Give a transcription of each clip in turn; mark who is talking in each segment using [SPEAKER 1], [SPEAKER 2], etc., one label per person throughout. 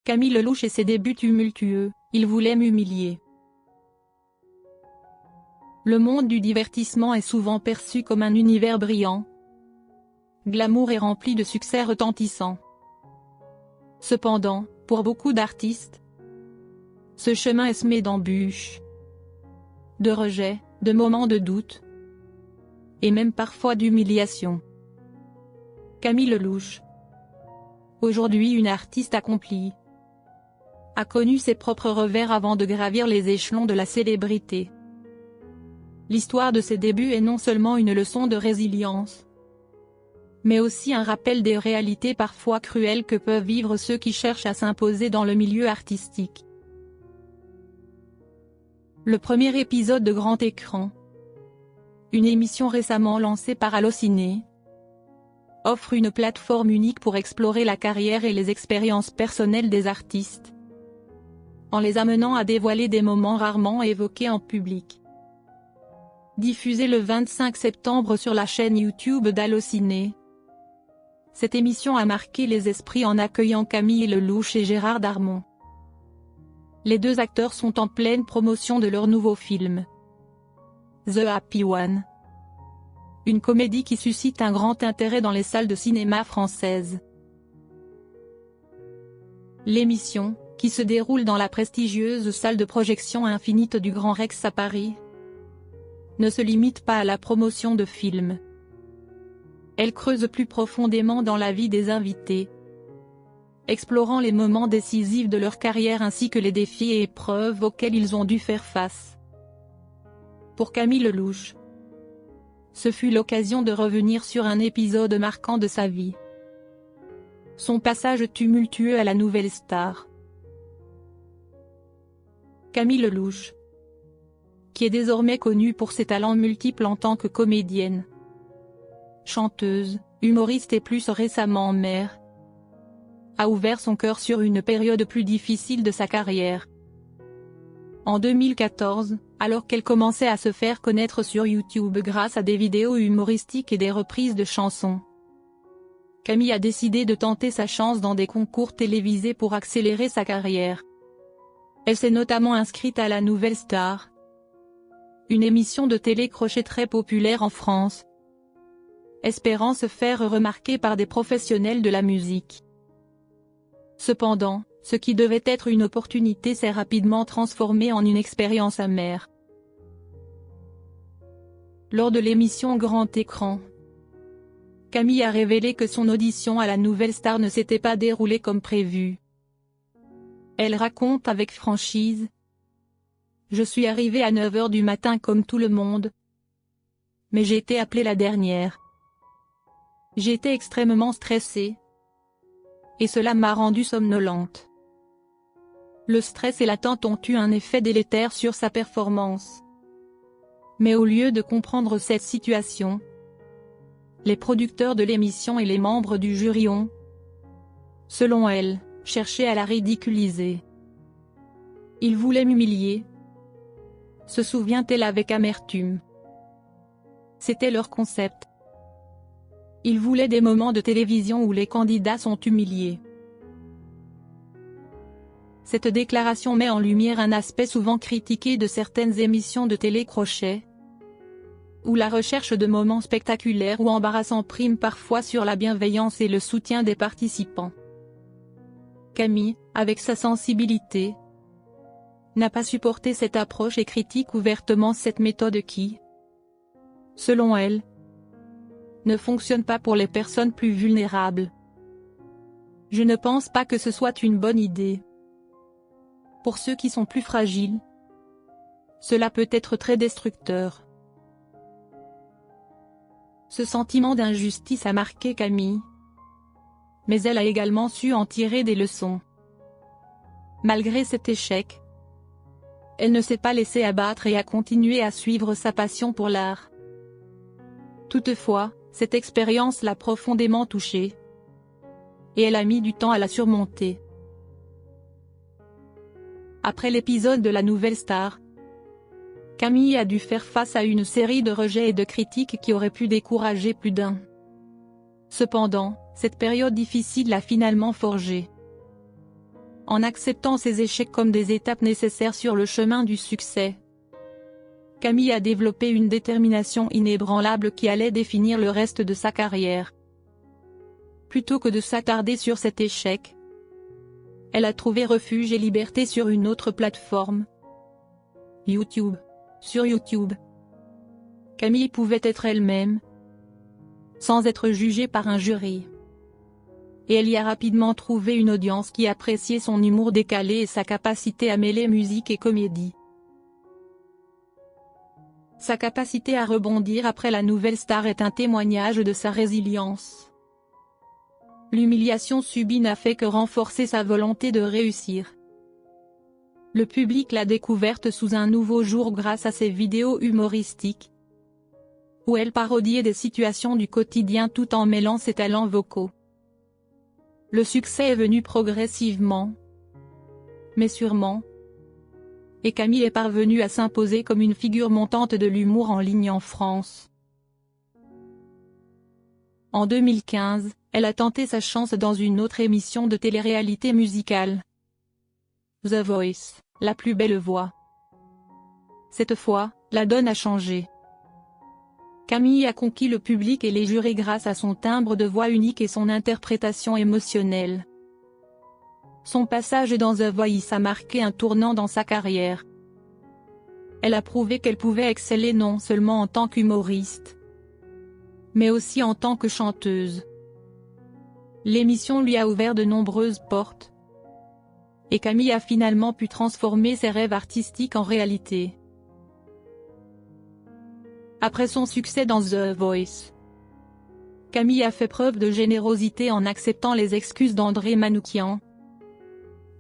[SPEAKER 1] Camille Lelouch et ses débuts tumultueux, il voulait m'humilier. Le monde du divertissement est souvent perçu comme un univers brillant, glamour et rempli de succès retentissants. Cependant, pour beaucoup d'artistes, ce chemin est semé d'embûches, de rejets, de moments de doute, et même parfois d'humiliation. Camille Lelouch, aujourd'hui une artiste accomplie, a connu ses propres revers avant de gravir les échelons de la célébrité. L'histoire de ses débuts est non seulement une leçon de résilience, mais aussi un rappel des réalités parfois cruelles que peuvent vivre ceux qui cherchent à s'imposer dans le milieu artistique. Le premier épisode de Grand Écran, une émission récemment lancée par Allociné, offre une plateforme unique pour explorer la carrière et les expériences personnelles des artistes, en les amenant à dévoiler des moments rarement évoqués en public. Diffusée le 25 septembre sur la chaîne YouTube d'Allociné, cette émission a marqué les esprits en accueillant Camille Lelouch et Gérard Darmon. Les deux acteurs sont en pleine promotion de leur nouveau film, The Happy One, une comédie qui suscite un grand intérêt dans les salles de cinéma françaises. L'émission, qui se déroule dans la prestigieuse salle de projection Infinite du Grand Rex à Paris, ne se limite pas à la promotion de films. Elle creuse plus profondément dans la vie des invités, explorant les moments décisifs de leur carrière ainsi que les défis et épreuves auxquels ils ont dû faire face. Pour Camille Lelouch, ce fut l'occasion de revenir sur un épisode marquant de sa vie. Son passage tumultueux à la nouvelle star. Camille Lelouch, qui est désormais connue pour ses talents multiples en tant que comédienne, chanteuse, humoriste et plus récemment mère, a ouvert son cœur sur une période plus difficile de sa carrière. En 2014, alors qu'elle commençait à se faire connaître sur YouTube grâce à des vidéos humoristiques et des reprises de chansons, Camille a décidé de tenter sa chance dans des concours télévisés pour accélérer sa carrière. Elle s'est notamment inscrite à La Nouvelle Star, une émission de télé-crochet très populaire en France, espérant se faire remarquer par des professionnels de la musique. Cependant, ce qui devait être une opportunité s'est rapidement transformé en une expérience amère. Lors de l'émission Grand Écran, Camille a révélé que son audition à La Nouvelle Star ne s'était pas déroulée comme prévu. Elle raconte avec franchise: « Je suis arrivée à 9 h du matin comme tout le monde, mais j'ai été appelée la dernière. J'ai été extrêmement stressée, et cela m'a rendue somnolente. Le stress et l'attente ont eu un effet délétère sur sa performance. Mais au lieu de comprendre cette situation, les producteurs de l'émission et les membres du jury ont, selon elle, cherché à la ridiculiser. Ils voulaient m'humilier, se souvient-elle avec amertume. C'était leur concept. Ils voulaient des moments de télévision où les candidats sont humiliés. » Cette déclaration met en lumière un aspect souvent critiqué de certaines émissions de télé-crochet, où la recherche de moments spectaculaires ou embarrassants prime parfois sur la bienveillance et le soutien des participants. Camille, avec sa sensibilité, n'a pas supporté cette approche et critique ouvertement cette méthode qui, selon elle, ne fonctionne pas pour les personnes plus vulnérables. « Je ne pense pas que ce soit une bonne idée. Pour ceux qui sont plus fragiles, cela peut être très destructeur. » Ce sentiment d'injustice a marqué Camille, mais elle a également su en tirer des leçons. Malgré cet échec, elle ne s'est pas laissée abattre et a continué à suivre sa passion pour l'art. Toutefois, cette expérience l'a profondément touchée, et elle a mis du temps à la surmonter. Après l'épisode de La Nouvelle Star, Camille a dû faire face à une série de rejets et de critiques qui auraient pu décourager plus d'un. Cependant, cette période difficile l'a finalement forgée. en acceptant ses échecs comme des étapes nécessaires sur le chemin du succès. Camille a développé une détermination inébranlable qui allait définir le reste de sa carrière. Plutôt que de s'attarder sur cet échec, elle a trouvé refuge et liberté sur une autre plateforme. YouTube. Sur YouTube, Camille pouvait être elle-même, sans être jugée par un jury. Et elle y a rapidement trouvé une audience qui appréciait son humour décalé et sa capacité à mêler musique et comédie. Sa capacité à rebondir après la nouvelle star est un témoignage de sa résilience. L'humiliation subie n'a fait que renforcer sa volonté de réussir. Le public l'a découverte sous un nouveau jour grâce à ses vidéos humoristiques, où elle parodiait des situations du quotidien tout en mêlant ses talents vocaux. Le succès est venu progressivement, mais sûrement, et Camille est parvenue à s'imposer comme une figure montante de l'humour en ligne en France. En 2015, elle a tenté sa chance dans une autre émission de télé-réalité musicale, The Voice, la plus belle voix. Cette fois, la donne a changé. Camille a conquis le public et les jurés grâce à son timbre de voix unique et son interprétation émotionnelle. Son passage dans The Voice a marqué un tournant dans sa carrière. Elle a prouvé qu'elle pouvait exceller non seulement en tant qu'humoriste, mais aussi en tant que chanteuse. L'émission lui a ouvert de nombreuses portes, et Camille a finalement pu transformer ses rêves artistiques en réalité. Après son succès dans The Voice, Camille a fait preuve de générosité en acceptant les excuses d'André Manoukian,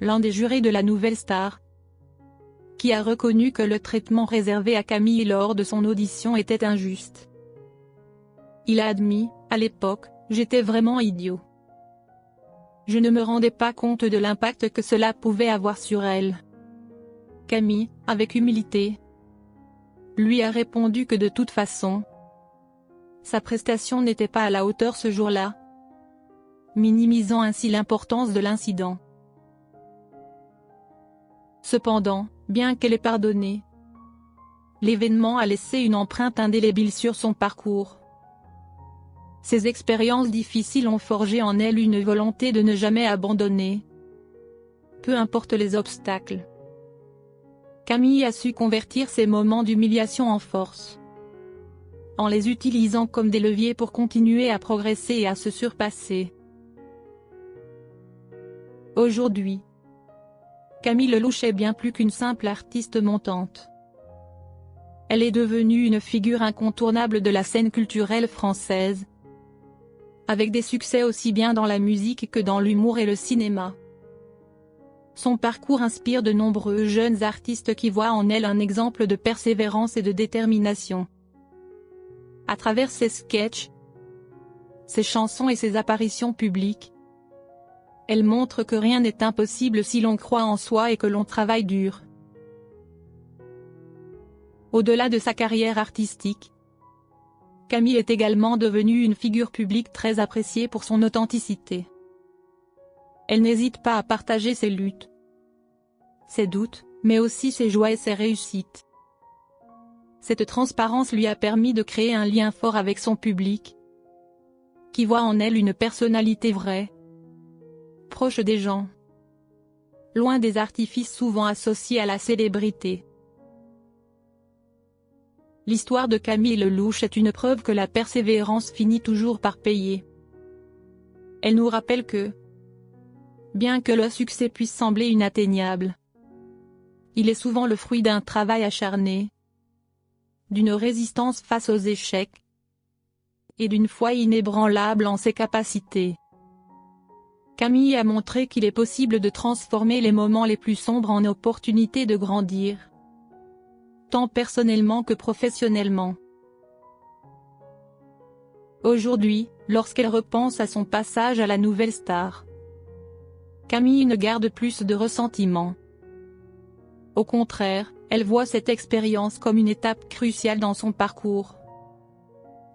[SPEAKER 1] l'un des jurés de la nouvelle star, qui a reconnu que le traitement réservé à Camille lors de son audition était injuste. Il a admis, à l'époque, « J'étais vraiment idiot. Je ne me rendais pas compte de l'impact que cela pouvait avoir sur elle. » Camille, avec humilité, lui a répondu que de toute façon, sa prestation n'était pas à la hauteur ce jour-là, minimisant ainsi l'importance de l'incident. Cependant, bien qu'elle ait pardonné, l'événement a laissé une empreinte indélébile sur son parcours. Ces expériences difficiles ont forgé en elle une volonté de ne jamais abandonner, peu importe les obstacles. Camille a su convertir ces moments d'humiliation en force, en les utilisant comme des leviers pour continuer à progresser et à se surpasser. Aujourd'hui, Camille Lelouch est bien plus qu'une simple artiste montante. Elle est devenue une figure incontournable de la scène culturelle française, avec des succès aussi bien dans la musique que dans l'humour et le cinéma. Son parcours inspire de nombreux jeunes artistes qui voient en elle un exemple de persévérance et de détermination. À travers ses sketchs, ses chansons et ses apparitions publiques, elle montre que rien n'est impossible si l'on croit en soi et que l'on travaille dur. Au-delà de sa carrière artistique, Camille est également devenue une figure publique très appréciée pour son authenticité. Elle n'hésite pas à partager ses luttes, ses doutes, mais aussi ses joies et ses réussites. Cette transparence lui a permis de créer un lien fort avec son public, qui voit en elle une personnalité vraie, proche des gens, loin des artifices souvent associés à la célébrité. L'histoire de Camille Lelouch est une preuve que la persévérance finit toujours par payer. Elle nous rappelle que, bien que le succès puisse sembler inatteignable, il est souvent le fruit d'un travail acharné, d'une résistance face aux échecs, et d'une foi inébranlable en ses capacités. Camille a montré qu'il est possible de transformer les moments les plus sombres en opportunités de grandir, tant personnellement que professionnellement. Aujourd'hui, lorsqu'elle repense à son passage à la nouvelle star, Camille ne garde plus de ressentiment. Au contraire, elle voit cette expérience comme une étape cruciale dans son parcours.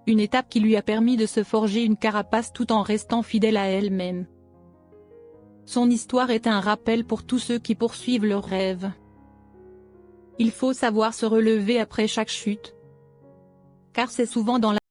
[SPEAKER 1] Une étape qui lui a permis de se forger une carapace tout en restant fidèle à elle-même. Son histoire est un rappel pour tous ceux qui poursuivent leurs rêves. Il faut savoir se relever après chaque chute. Car c'est souvent dans la